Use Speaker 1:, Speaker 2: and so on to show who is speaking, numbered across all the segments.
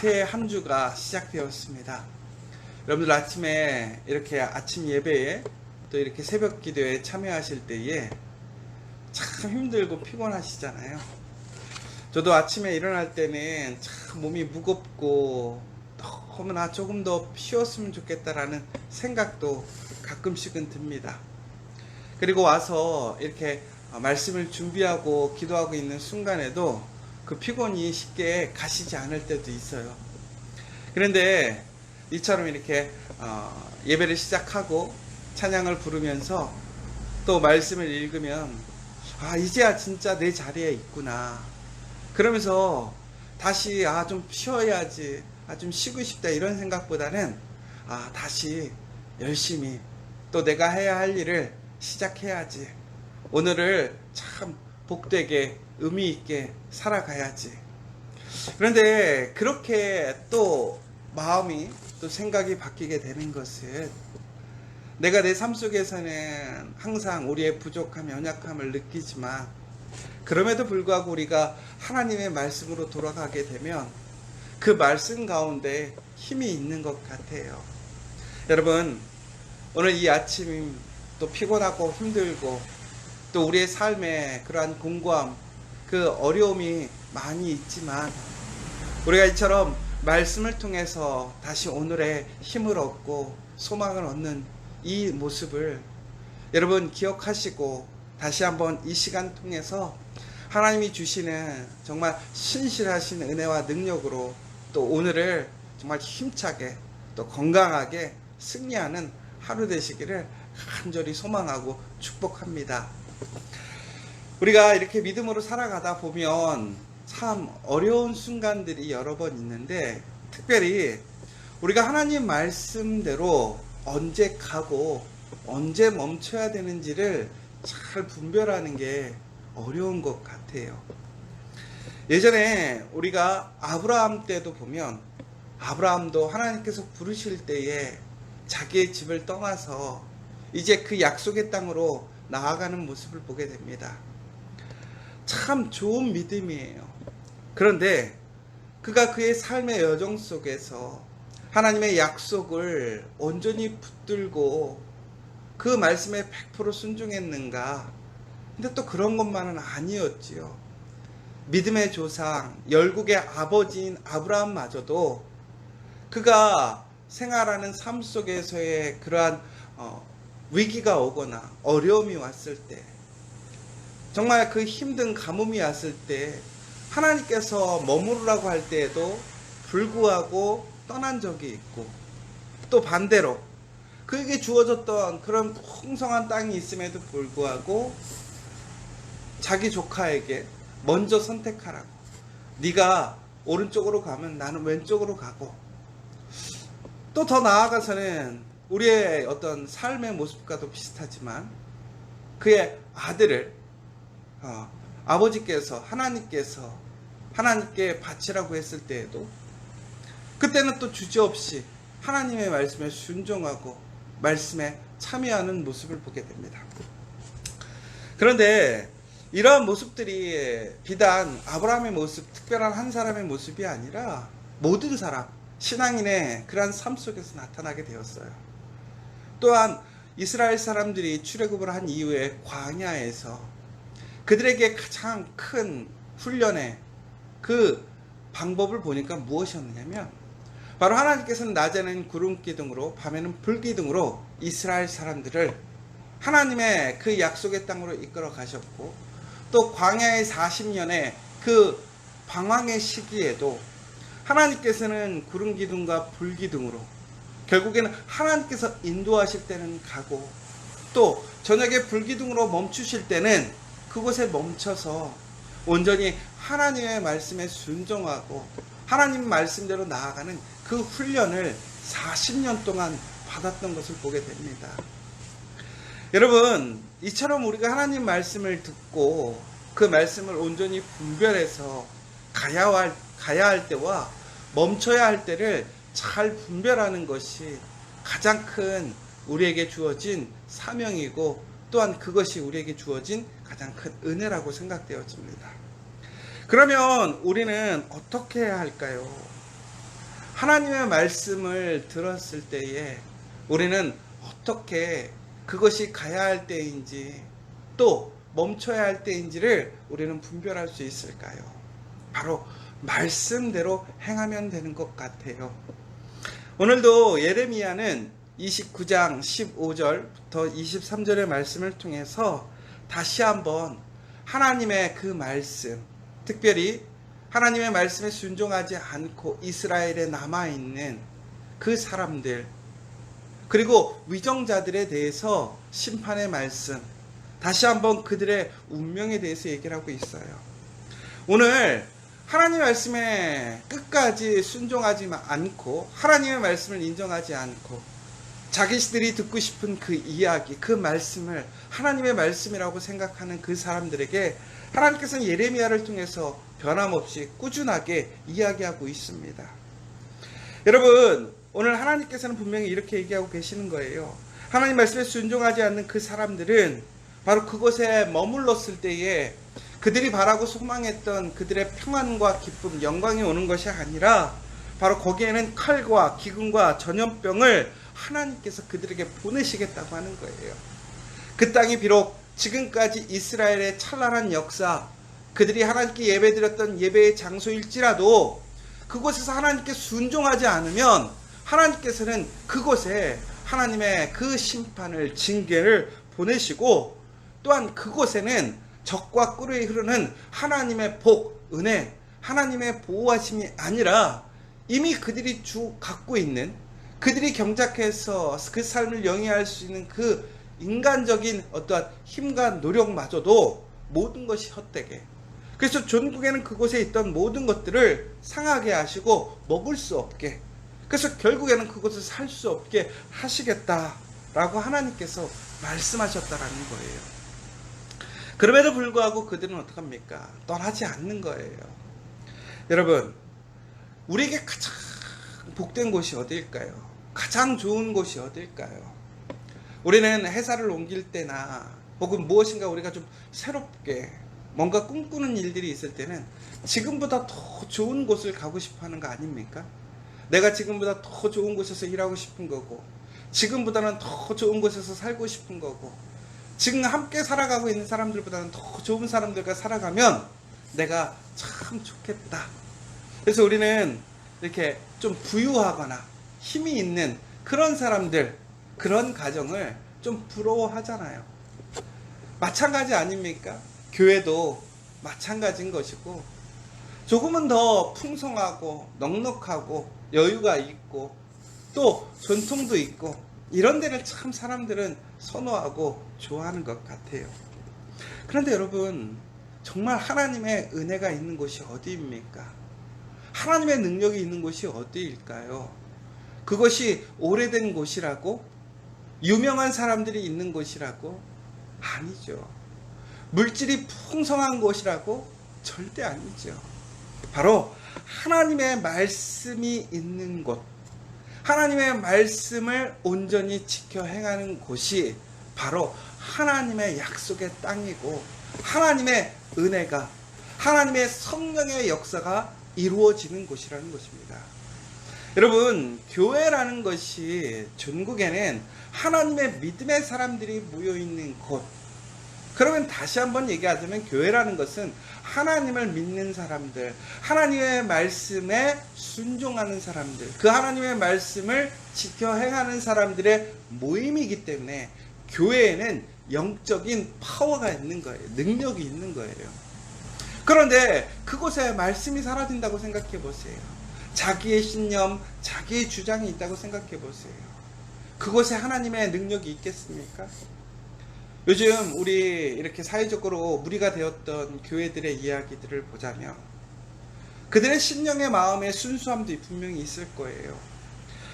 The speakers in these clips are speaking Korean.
Speaker 1: 새 한 주가 시작되었습니다. 여러분들 아침에 이렇게 아침 예배에 또 이렇게 새벽 기도에 참여하실 때에 참 힘들고 피곤하시잖아요. 저도 아침에 일어날 때는 참 몸이 무겁고 너무나 조금 더 쉬었으면 좋겠다라는 생각도 가끔씩은 듭니다. 그리고 와서 이렇게 말씀을 준비하고 기도하고 있는 순간에도 그 피곤이 쉽게 가시지 않을 때도 있어요. 그런데 이처럼 이렇게 예배를 시작하고 찬양을 부르면서 또 말씀을 읽으면 이제야 진짜 내 자리에 있구나. 그러면서 다시 좀 쉬어야지, 좀 쉬고 싶다 이런 생각보다는 다시 열심히 또 내가 해야 할 일을 시작해야지. 오늘을 참 복되게 의미 있게 살아가야지. 그런데 그렇게 또 마음이 또 생각이 바뀌게 되는 것은 내가 내 삶 속에서는 항상 우리의 부족함, 연약함을 느끼지만 그럼에도 불구하고 우리가 하나님의 말씀으로 돌아가게 되면 그 말씀 가운데 힘이 있는 것 같아요. 여러분, 오늘 이 아침 또 피곤하고 힘들고 또 우리의 삶에 그러한 공고함, 그 어려움이 많이 있지만 우리가 이처럼 말씀을 통해서 다시 오늘의 힘을 얻고 소망을 얻는 이 모습을 여러분 기억하시고 다시 한번 이 시간 통해서 하나님이 주시는 정말 신실하신 은혜와 능력으로 또 오늘을 정말 힘차게 또 건강하게 승리하는 하루 되시기를 간절히 소망하고 축복합니다. 우리가 이렇게 믿음으로 살아가다 보면 참 어려운 순간들이 여러 번 있는데 특별히 우리가 하나님 말씀대로 언제 가고 언제 멈춰야 되는지를 잘 분별하는 게 어려운 것 같아요. 예전에 우리가 아브라함 때도 보면 아브라함도 하나님께서 부르실 때에 자기의 집을 떠나서 이제 그 약속의 땅으로 나아가는 모습을 보게 됩니다. 참 좋은 믿음이에요. 그런데 그가 그의 삶의 여정 속에서 하나님의 약속을 온전히 붙들고 그 말씀에 100% 순종했는가? 근데 또 그런 것만은 아니었지요. 믿음의 조상, 열국의 아버지인 아브라함마저도 그가 생활하는 삶 속에서의 그러한 위기가 오거나 어려움이 왔을 때, 정말 그 힘든 가뭄이 왔을 때 하나님께서 머무르라고 할 때에도 불구하고 떠난 적이 있고, 또 반대로 그에게 주어졌던 그런 풍성한 땅이 있음에도 불구하고 자기 조카에게 먼저 선택하라고, 네가 오른쪽으로 가면 나는 왼쪽으로 가고, 또 더 나아가서는 우리의 어떤 삶의 모습과도 비슷하지만 그의 아들을 아버지께서 하나님께 바치라고 했을 때에도 그때는 또 주저없이 하나님의 말씀에 순종하고 말씀에 참여하는 모습을 보게 됩니다. 그런데 이러한 모습들이 비단 아브라함의 모습, 특별한 한 사람의 모습이 아니라 모든 사람, 신앙인의 그러한 삶 속에서 나타나게 되었어요. 또한 이스라엘 사람들이 출애굽을 한 이후에 광야에서 그들에게 가장 큰 훈련의 그 방법을 보니까 무엇이었느냐면 바로 하나님께서는 낮에는 구름기둥으로 밤에는 불기둥으로 이스라엘 사람들을 하나님의 그 약속의 땅으로 이끌어 가셨고, 또 광야의 40년의 그 방황의 시기에도 하나님께서는 구름기둥과 불기둥으로 결국에는 하나님께서 인도하실 때는 가고, 또 저녁에 불기둥으로 멈추실 때는 그곳에 멈춰서 온전히 하나님의 말씀에 순종하고 하나님 말씀대로 나아가는 그 훈련을 40년 동안 받았던 것을 보게 됩니다. 여러분, 이처럼 우리가 하나님 말씀을 듣고 그 말씀을 온전히 분별해서 가야 할 때와 멈춰야 할 때를 잘 분별하는 것이 가장 큰 우리에게 주어진 사명이고, 또한 그것이 우리에게 주어진 가장 큰 은혜라고 생각되어집니다. 그러면 우리는 어떻게 해야 할까요? 하나님의 말씀을 들었을 때에 우리는 어떻게 그것이 가야 할 때인지 또 멈춰야 할 때인지를 우리는 분별할 수 있을까요? 바로 말씀대로 행하면 되는 것 같아요. 오늘도 예레미야는 29장 15절부터 23절의 말씀을 통해서 다시 한번 하나님의 그 말씀, 특별히 하나님의 말씀에 순종하지 않고 이스라엘에 남아있는 그 사람들, 그리고 위정자들에 대해서 심판의 말씀, 다시 한번 그들의 운명에 대해서 얘기를 하고 있어요. 오늘 하나님의 말씀에 끝까지 순종하지 않고 하나님의 말씀을 인정하지 않고 자기들이 듣고 싶은 그 이야기, 그 말씀을 하나님의 말씀이라고 생각하는 그 사람들에게 하나님께서는 예레미야를 통해서 변함없이 꾸준하게 이야기하고 있습니다. 여러분, 오늘 하나님께서는 분명히 이렇게 얘기하고 계시는 거예요. 하나님 말씀에 순종하지 않는 그 사람들은 바로 그곳에 머물렀을 때에 그들이 바라고 소망했던 그들의 평안과 기쁨, 영광이 오는 것이 아니라 바로 거기에는 칼과 기근과 전염병을 하나님께서 그들에게 보내시겠다고 하는 거예요. 그 땅이 비록 지금까지 이스라엘의 찬란한 역사, 그들이 하나님께 예배드렸던 예배의 장소일지라도 그곳에서 하나님께 순종하지 않으면 하나님께서는 그곳에 하나님의 그 심판을, 징계를 보내시고 또한 그곳에는 적과 꿀이 흐르는 하나님의 복, 은혜, 하나님의 보호하심이 아니라 이미 그들이 갖고 있는, 그들이 경작해서 그 삶을 영위할 수 있는 그 인간적인 어떠한 힘과 노력마저도 모든 것이 헛되게, 그래서 전국에는 그곳에 있던 모든 것들을 상하게 하시고 먹을 수 없게, 그래서 결국에는 그곳을 살 수 없게 하시겠다라고 하나님께서 말씀하셨다라는 거예요. 그럼에도 불구하고 그들은 어떡합니까? 떠나지 않는 거예요. 여러분, 우리에게 가장 복된 곳이 어디일까요? 가장 좋은 곳이 어디일까요? 우리는 회사를 옮길 때나 혹은 무엇인가 우리가 좀 새롭게 뭔가 꿈꾸는 일들이 있을 때는 지금보다 더 좋은 곳을 가고 싶어 하는 거 아닙니까? 내가 지금보다 더 좋은 곳에서 일하고 싶은 거고, 지금보다는 더 좋은 곳에서 살고 싶은 거고, 지금 함께 살아가고 있는 사람들보다는 더 좋은 사람들과 살아가면 내가 참 좋겠다. 그래서 우리는 이렇게 좀 부유하거나 힘이 있는 그런 사람들, 그런 가정을 좀 부러워하잖아요. 마찬가지 아닙니까? 교회도 마찬가지인 것이고, 조금은 더 풍성하고 넉넉하고 여유가 있고 또 전통도 있고 이런 데를 참 사람들은 선호하고 좋아하는 것 같아요. 그런데 여러분, 정말 하나님의 은혜가 있는 곳이 어디입니까? 하나님의 능력이 있는 곳이 어디일까요? 그것이 오래된 곳이라고? 유명한 사람들이 있는 곳이라고? 아니죠. 물질이 풍성한 곳이라고? 절대 아니죠. 바로 하나님의 말씀이 있는 곳, 하나님의 말씀을 온전히 지켜 행하는 곳이 바로 하나님의 약속의 땅이고 하나님의 은혜가, 하나님의 성령의 역사가 이루어지는 곳이라는 것입니다. 여러분, 교회라는 것이 전국에는 하나님의 믿음의 사람들이 모여있는 곳, 그러면 다시 한번 얘기하자면 교회라는 것은 하나님을 믿는 사람들, 하나님의 말씀에 순종하는 사람들, 그 하나님의 말씀을 지켜 행하는 사람들의 모임이기 때문에 교회에는 영적인 파워가 있는 거예요. 능력이 있는 거예요. 그런데 그곳에 말씀이 사라진다고 생각해 보세요. 자기의 신념, 자기의 주장이 있다고 생각해 보세요. 그곳에 하나님의 능력이 있겠습니까? 요즘 우리 이렇게 사회적으로 무리가 되었던 교회들의 이야기들을 보자면 그들의 심령의 마음의 순수함도 분명히 있을 거예요.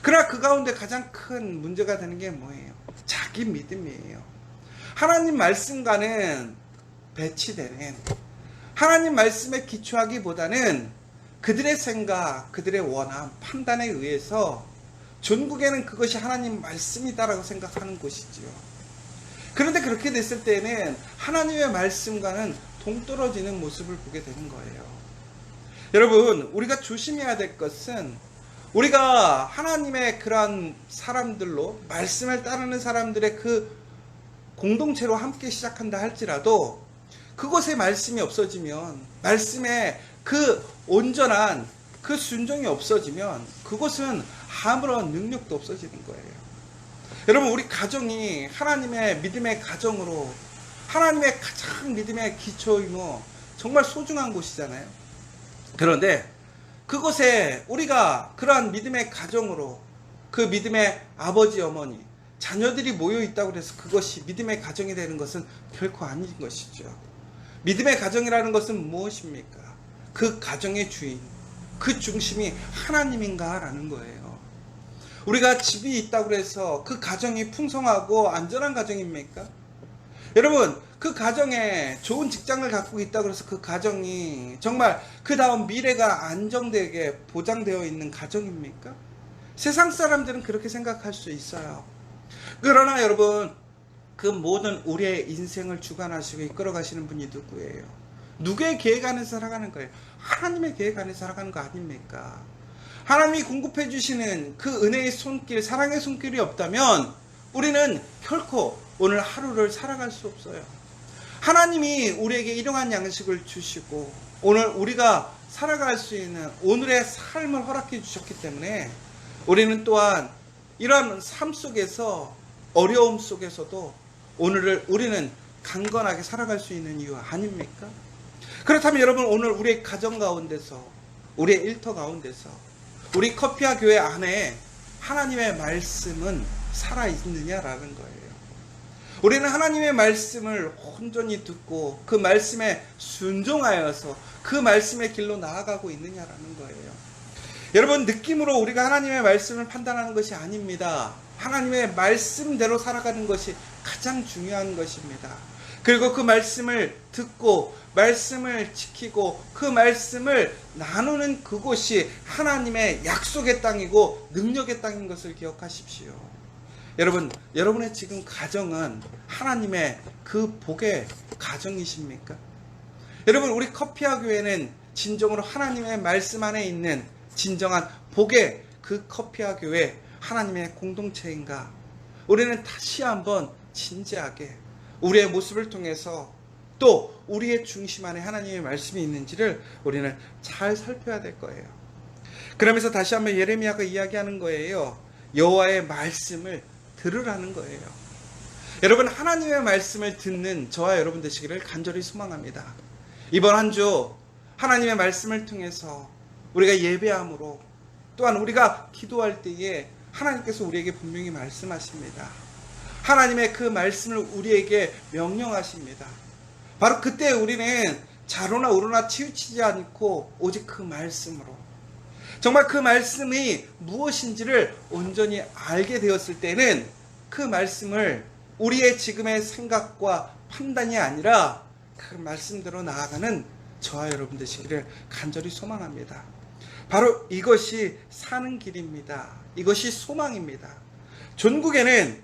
Speaker 1: 그러나 그 가운데 가장 큰 문제가 되는 게 뭐예요? 자기 믿음이에요. 하나님 말씀과는 배치되는, 하나님 말씀에 기초하기보다는 그들의 생각, 그들의 원함, 판단에 의해서 전국에는 그것이 하나님 말씀이다라고 생각하는 곳이지요. 그런데 그렇게 됐을 때는 하나님의 말씀과는 동떨어지는 모습을 보게 되는 거예요. 여러분, 우리가 조심해야 될 것은 우리가 하나님의 그러한 사람들로 말씀을 따르는 사람들의 그 공동체로 함께 시작한다 할지라도 그곳에 말씀이 없어지면, 말씀에 그 온전한 그 순종이 없어지면 그곳은 아무런 능력도 없어지는 거예요. 여러분, 우리 가정이 하나님의 믿음의 가정으로, 하나님의 가장 믿음의 기초이며 정말 소중한 곳이잖아요. 그런데 그곳에 우리가 그러한 믿음의 가정으로, 그 믿음의 아버지 어머니, 자녀들이 모여 있다고 해서 그것이 믿음의 가정이 되는 것은 결코 아닌 것이죠. 믿음의 가정이라는 것은 무엇입니까? 그 가정의 주인, 그 중심이 하나님인가라는 거예요. 우리가 집이 있다고 해서 그 가정이 풍성하고 안전한 가정입니까? 여러분, 그 가정에 좋은 직장을 갖고 있다고 해서 그 가정이 정말 그 다음 미래가 안정되게 보장되어 있는 가정입니까? 세상 사람들은 그렇게 생각할 수 있어요. 그러나 여러분, 그 모든 우리의 인생을 주관하시고 이끌어가시는 분이 누구예요? 누구의 계획 안에 살아가는 거예요? 하나님의 계획 안에 살아가는 거 아닙니까? 하나님이 공급해 주시는 그 은혜의 손길, 사랑의 손길이 없다면 우리는 결코 오늘 하루를 살아갈 수 없어요. 하나님이 우리에게 일용한 양식을 주시고 오늘 우리가 살아갈 수 있는 오늘의 삶을 허락해 주셨기 때문에 우리는 또한 이러한 삶 속에서, 어려움 속에서도 오늘을 우리는 강건하게 살아갈 수 있는 이유 아닙니까? 그렇다면 여러분, 오늘 우리의 가정 가운데서, 우리의 일터 가운데서, 우리 커피와 교회 안에 하나님의 말씀은 살아있느냐라는 거예요. 우리는 하나님의 말씀을 온전히 듣고 그 말씀에 순종하여서 그 말씀의 길로 나아가고 있느냐라는 거예요. 여러분, 느낌으로 우리가 하나님의 말씀을 판단하는 것이 아닙니다. 하나님의 말씀대로 살아가는 것이 가장 중요한 것입니다. 그리고 그 말씀을 듣고 말씀을 지키고 그 말씀을 나누는 그곳이 하나님의 약속의 땅이고 능력의 땅인 것을 기억하십시오. 여러분, 여러분의 지금 가정은 하나님의 그 복의 가정이십니까? 여러분, 우리 커피와 교회는 진정으로 하나님의 말씀 안에 있는 진정한 복의 그 커피와 교회, 하나님의 공동체인가? 우리는 다시 한번 진지하게 우리의 모습을 통해서 또 우리의 중심 안에 하나님의 말씀이 있는지를 우리는 잘 살펴야 될 거예요. 그러면서 다시 한번 예레미야가 이야기하는 거예요. 여호와의 말씀을 들으라는 거예요. 여러분, 하나님의 말씀을 듣는 저와 여러분 되시기를 간절히 소망합니다. 이번 한 주 하나님의 말씀을 통해서 우리가 예배함으로, 또한 우리가 기도할 때에 하나님께서 우리에게 분명히 말씀하십니다. 하나님의 그 말씀을 우리에게 명령하십니다. 바로 그때 우리는 좌로나 우로나 치우치지 않고 오직 그 말씀으로, 정말 그 말씀이 무엇인지를 온전히 알게 되었을 때는 그 말씀을 우리의 지금의 생각과 판단이 아니라 그 말씀대로 나아가는 저와 여러분 되시기를 간절히 소망합니다. 바로 이것이 사는 길입니다. 이것이 소망입니다. 존국에는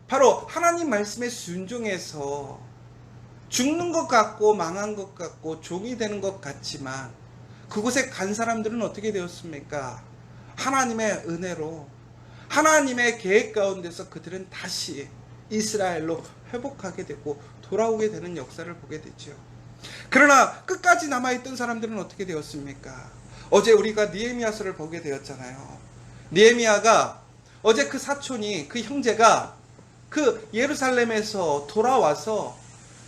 Speaker 1: 바로 하나님 말씀에 순종해서 죽는 것 같고 망한 것 같고 종이 되는 것 같지만 그곳에 간 사람들은 어떻게 되었습니까? 하나님의 은혜로, 하나님의 계획 가운데서 그들은 다시 이스라엘로 회복하게 되고 돌아오게 되는 역사를 보게 되죠. 그러나 끝까지 남아있던 사람들은 어떻게 되었습니까? 어제 우리가 느헤미야서를 보게 되었잖아요. 느헤미야가 어제 그 사촌이, 그 형제가 그 예루살렘에서 돌아와서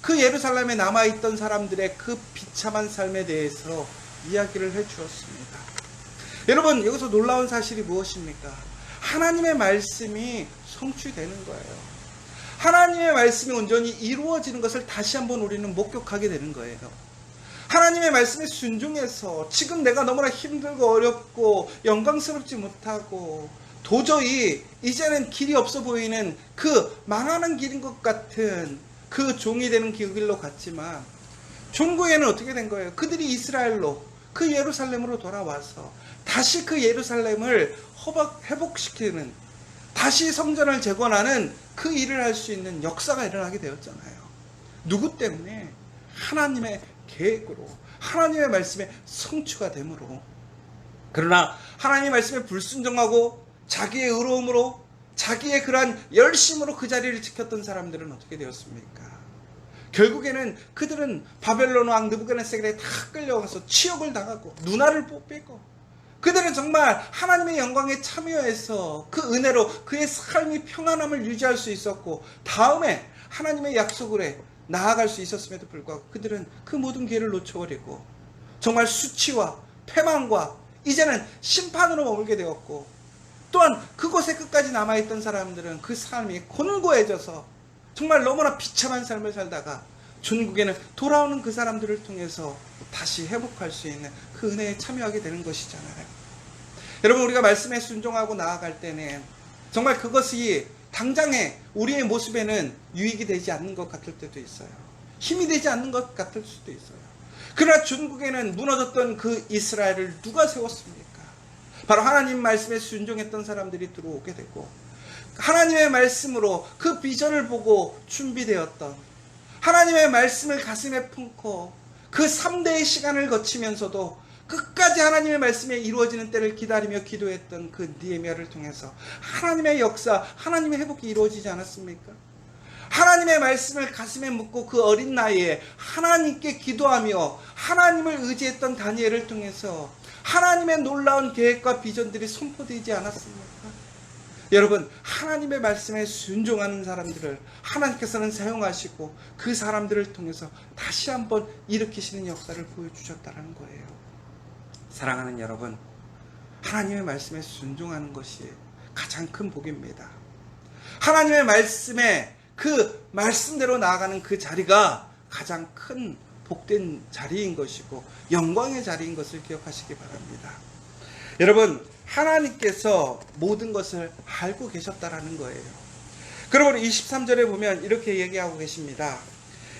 Speaker 1: 그 예루살렘에 남아있던 사람들의 그 비참한 삶에 대해서 이야기를 해주었습니다. 여러분, 여기서 놀라운 사실이 무엇입니까? 하나님의 말씀이 성취되는 거예요. 하나님의 말씀이 온전히 이루어지는 것을 다시 한번 우리는 목격하게 되는 거예요. 하나님의 말씀에 순종해서 지금 내가 너무나 힘들고 어렵고 영광스럽지 못하고 도저히 이제는 길이 없어 보이는 그 망하는 길인 것 같은 그 종이 되는 길로 갔지만 종구에는 어떻게 된 거예요? 그들이 이스라엘로, 그 예루살렘으로 돌아와서 다시 그 예루살렘을 회복시키는, 다시 성전을 재건하는 그 일을 할 수 있는 역사가 일어나게 되었잖아요. 누구 때문에? 하나님의 계획으로, 하나님의 말씀에 성취가 되므로. 그러나 하나님의 말씀에 불순종하고 자기의 의로움으로 자기의 그러한 열심으로 그 자리를 지켰던 사람들은 어떻게 되었습니까? 결국에는 그들은 바벨론 왕 느부갓네살에 다 끌려가서 치욕을 당하고 눈알을 뽑히고, 그들은 정말 하나님의 영광에 참여해서 그 은혜로 그의 삶이 평안함을 유지할 수 있었고, 다음에 하나님의 약속을 나아갈 수 있었음에도 불구하고 그들은 그 모든 기회를 놓쳐버리고 정말 수치와 패망과 이제는 심판으로 머물게 되었고, 또한 그곳에 끝까지 남아있던 사람들은 그 삶이 곤고해져서 정말 너무나 비참한 삶을 살다가 전국에는 돌아오는 그 사람들을 통해서 다시 회복할 수 있는 그 은혜에 참여하게 되는 것이잖아요. 여러분, 우리가 말씀에 순종하고 나아갈 때는 정말 그것이 당장에 우리의 모습에는 유익이 되지 않는 것 같을 때도 있어요. 힘이 되지 않는 것 같을 수도 있어요. 그러나 전국에는 무너졌던 그 이스라엘을 누가 세웠습니까? 바로 하나님 말씀에 순종했던 사람들이 들어오게 되고, 하나님의 말씀으로 그 비전을 보고 준비되었던, 하나님의 말씀을 가슴에 품고 그 3대의 시간을 거치면서도 끝까지 하나님의 말씀에 이루어지는 때를 기다리며 기도했던 그 느헤미야를 통해서 하나님의 역사, 하나님의 회복이 이루어지지 않았습니까? 하나님의 말씀을 가슴에 묻고 그 어린 나이에 하나님께 기도하며 하나님을 의지했던 다니엘을 통해서 하나님의 놀라운 계획과 비전들이 선포되지 않았습니까? 여러분, 하나님의 말씀에 순종하는 사람들을 하나님께서는 사용하시고 그 사람들을 통해서 다시 한번 일으키시는 역사를 보여주셨다는 거예요. 사랑하는 여러분, 하나님의 말씀에 순종하는 것이 가장 큰 복입니다. 하나님의 말씀에 그 말씀대로 나아가는 그 자리가 가장 큰 복된 자리인 것이고 영광의 자리인 것을 기억하시기 바랍니다. 여러분, 하나님께서 모든 것을 알고 계셨다라는 거예요. 그러므로 23절에 보면 이렇게 얘기하고 계십니다.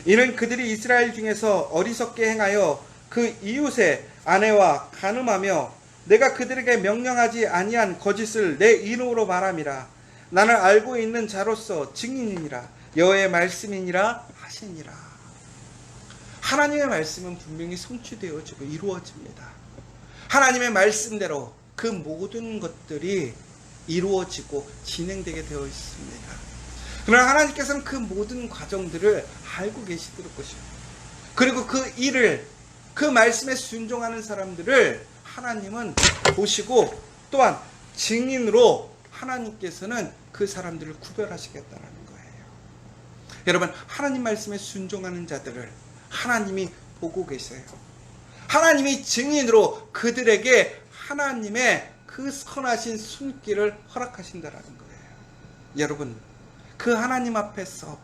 Speaker 1: 이는 그들이 이스라엘 중에서 어리석게 행하여 그 이웃의 아내와 간음하며 내가 그들에게 명령하지 아니한 거짓을 내 이름으로 말함이라. 나는 알고 있는 자로서 증인이니라. 여호와의 말씀이니라 하시니라. 하나님의 말씀은 분명히 성취되어지고 이루어집니다. 하나님의 말씀대로 그 모든 것들이 이루어지고 진행되게 되어 있습니다. 그러나 하나님께서는 그 모든 과정들을 알고 계시도록 것이요. 그리고 그 일을, 그 말씀에 순종하는 사람들을 하나님은 보시고 또한 증인으로 하나님께서는 그 사람들을 구별하시겠다는 거예요. 여러분, 하나님 말씀에 순종하는 자들을 하나님이 보고 계세요. 하나님이 증인으로 그들에게 하나님의 그 선하신 손길을 허락하신다라는 거예요. 여러분, 그 하나님 앞에서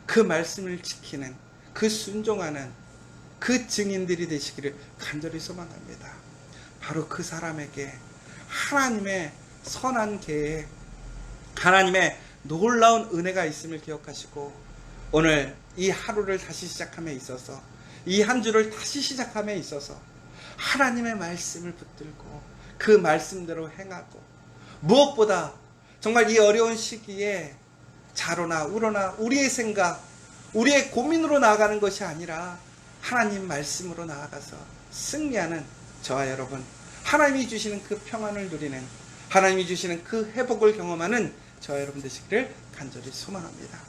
Speaker 1: 그 말씀을 지키는, 그 순종하는 그 증인들이 되시기를 간절히 소망합니다. 바로 그 사람에게 하나님의 선한 계획, 하나님의 놀라운 은혜가 있음을 기억하시고 오늘 이 하루를 다시 시작함에 있어서, 이 한 주를 다시 시작함에 있어서 하나님의 말씀을 붙들고 그 말씀대로 행하고, 무엇보다 정말 이 어려운 시기에 자로나 우러나 우리의 생각, 우리의 고민으로 나아가는 것이 아니라 하나님 말씀으로 나아가서 승리하는 저와 여러분, 하나님이 주시는 그 평안을 누리는, 하나님이 주시는 그 회복을 경험하는 저와 여러분 되시기를 간절히 소망합니다.